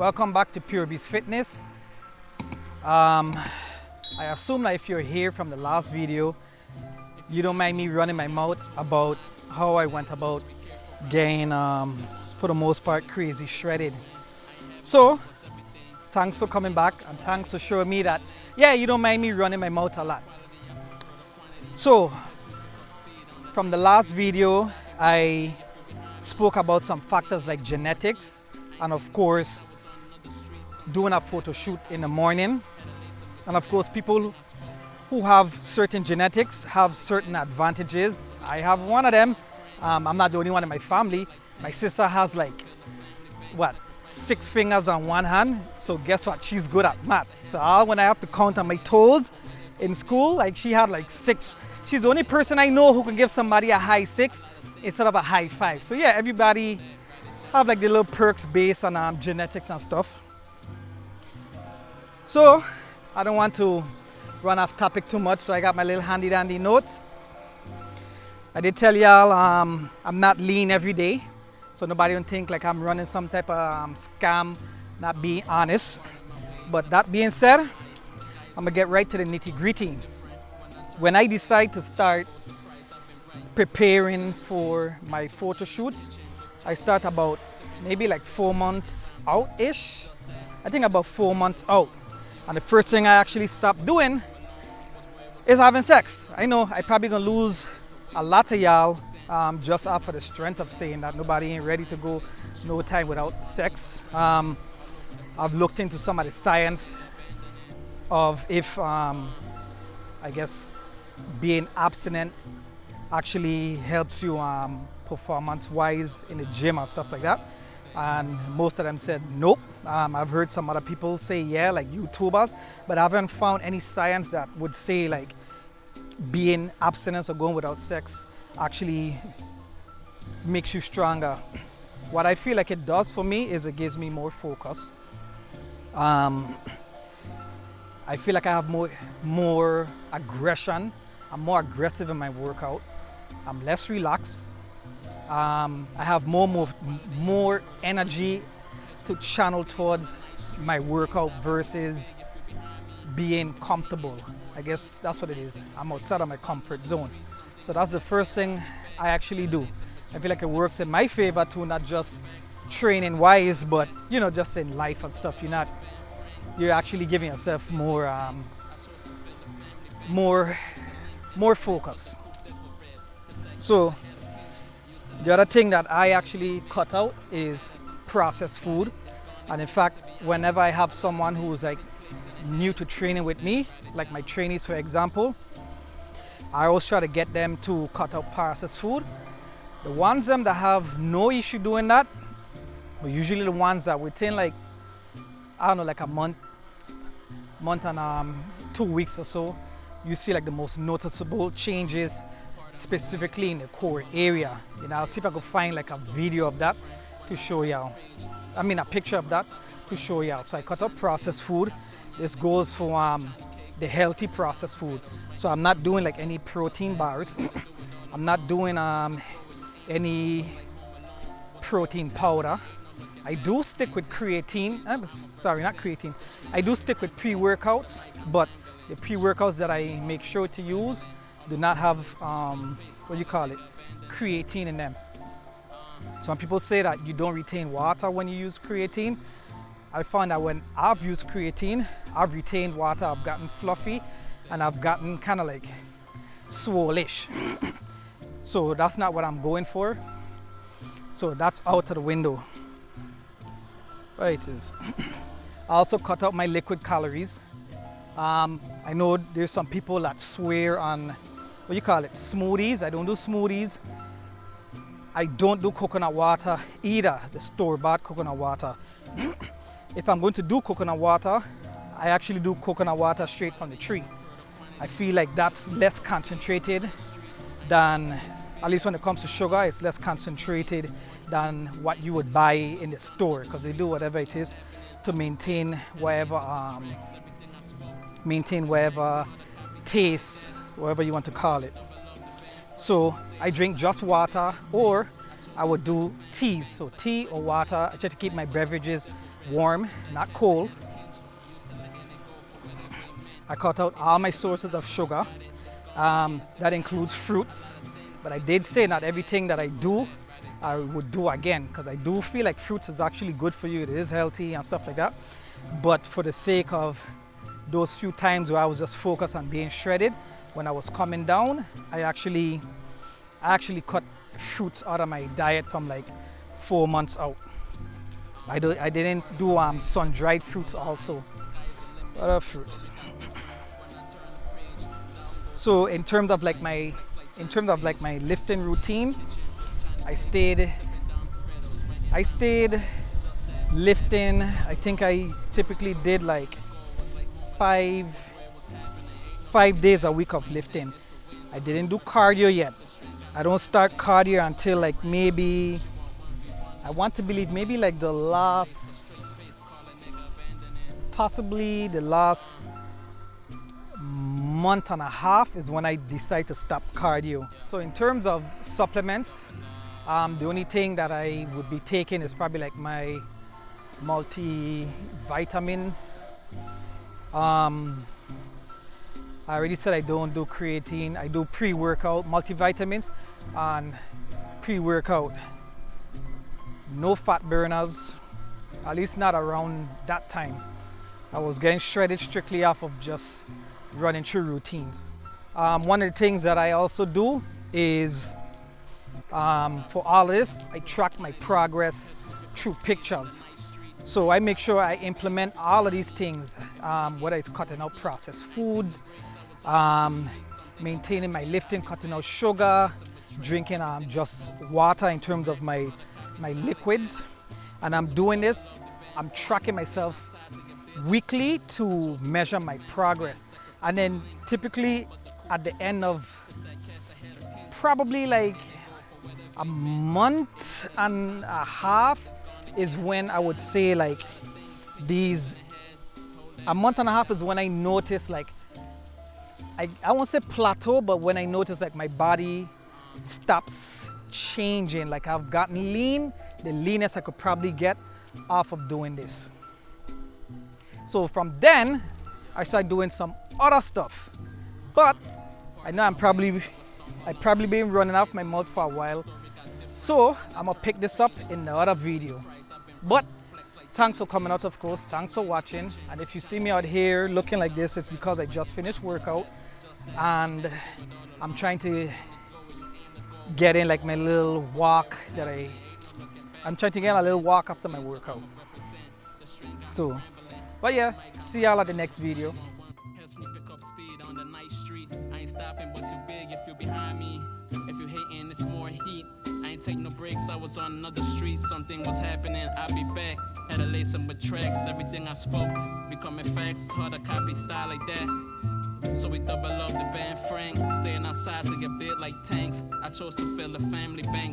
Welcome back to Pure Beast Fitness. I assume that if you're here from the last video, you don't mind me running my mouth about how I went about getting, for the most part, crazy shredded. So, thanks for coming back and thanks for showing me that, yeah, you don't mind me running my mouth a lot. So, from the last video, I spoke about some factors like genetics and of course, doing a photo shoot in the morning. And of course, people who have certain genetics have certain advantages. I have one of them. I'm not the only one in my family. My sister has like, what, 6 fingers on one hand. So guess what? She's good at math. So when I have to count on my toes in school, like she had like 6. She's the only person I know who can give somebody a high 6 instead of a high 5. So yeah, everybody have like the little perks based on genetics and stuff. So I don't want to run off topic too much, so I got my little handy dandy notes. I did tell y'all I'm not lean every day, so nobody don't think like I'm running some type of scam, not being honest. But that being said, I'm gonna get right to the nitty gritty. When I decide to start preparing for my photo shoot, I start about maybe like 4 months out-ish. I think about 4 months out. And the first thing I actually stopped doing is having sex. I know I probably gonna lose a lot of y'all just off of the strength of saying that nobody ain't ready to go no time without sex. I've looked into some of the science of if I guess being abstinent actually helps you performance-wise in the gym and stuff like that. And most of them said nope. I've heard some other people say yeah, like YouTubers, but I haven't found any science that would say like being abstinent or going without sex actually makes you stronger. What I feel like it does for me is it gives me more focus. I feel like I have more aggression. I'm more aggressive in my workout. I'm less relaxed. I have more energy to channel towards my workout versus being comfortable. I guess that's what it is. I'm outside of my comfort zone. So that's the first thing I actually do. I feel like it works in my favor too, not just training wise, but you know, just in life and stuff. You're actually giving yourself more focus. So the other thing that I actually cut out is processed food. And in fact, whenever I have someone who's like new to training with me, like my trainees for example, I always try to get them to cut out processed food. The ones that have no issue doing that are usually the ones that within like, I don't know, like a month and 2 weeks or so, you see like the most noticeable changes, specifically in the core area. I'll see if I could find like a video of that to show y'all. I mean a picture of that to show y'all. So I cut out processed food. This goes for the healthy processed food. So I'm not doing like any protein bars. I'm not doing any protein powder. I do stick with creatine. Sorry, not creatine. I do stick with pre-workouts, but the pre-workouts that I make sure to use do not have creatine in them. Some people say that you don't retain water when you use creatine. I found that when I've used creatine, I've retained water, I've gotten fluffy, and I've gotten kind of like swole-ish. So that's not what I'm going for. So that's out of the window. Right it is. I also cut out my liquid calories. I know there's some people that swear on smoothies. I don't do smoothies. I don't do coconut water either, the store-bought coconut water. If I'm going to do coconut water, I actually do coconut water straight from the tree. I feel like that's less concentrated than, at least when it comes to sugar, it's less concentrated than what you would buy in the store, because they do whatever it is to maintain whatever taste, whatever you want to call it. So I drink just water, or I would do teas. So tea or water. I try to keep my beverages warm, not cold. I cut out all my sources of sugar. That includes fruits. But I did say not everything that I do, I would do again, because I do feel like fruits is actually good for you. It is healthy and stuff like that. But for the sake of those few times where I was just focused on being shredded, when I was coming down, I actually cut fruits out of my diet from like 4 months out. I didn't do sun-dried fruits also. Other fruits. So in terms of like my lifting routine, I stayed lifting. I think I typically did like five days a week of lifting. I didn't do cardio yet. I don't start cardio until like maybe, I want to believe maybe like possibly the last month and a half is when I decide to stop cardio. So in terms of supplements, the only thing that I would be taking is probably like my multivitamins. I already said I don't do creatine. I do pre-workout multivitamins and pre-workout. No fat burners, at least not around that time. I was getting shredded strictly off of just running through routines. One of the things that I also do is, for all this, I track my progress through pictures. So I make sure I implement all of these things, whether it's cutting out processed foods, maintaining my lifting, cutting out sugar, drinking just water in terms of my liquids. And I'm doing this, I'm tracking myself weekly to measure my progress. And then typically at the end of probably like a month and a half is when I would say like a month and a half is when I notice like, I won't say plateau, but when I notice like my body stops changing, like I've gotten lean, the leanest I could probably get off of doing this. So from then, I started doing some other stuff. But I know I've probably been running off my mouth for a while. So I'm gonna pick this up in the other video. But thanks for coming out, of course. Thanks for watching. And if you see me out here looking like this, it's because I just finished workout and I'm trying to get in like my little walk I'm trying to get a little walk after my workout. So, but yeah, see y'all at the next video. I ain't stopping, but too big if you're behind me. If you hating, it's more heat. I ain't take no breaks, I was on another street. Something was happening, I'll be back. Had to lay some with tracks, everything I spoke becoming facts. It's hard to copy style like that. So we double up the band Frank, staying outside to get big like tanks. I chose to fill the family banks.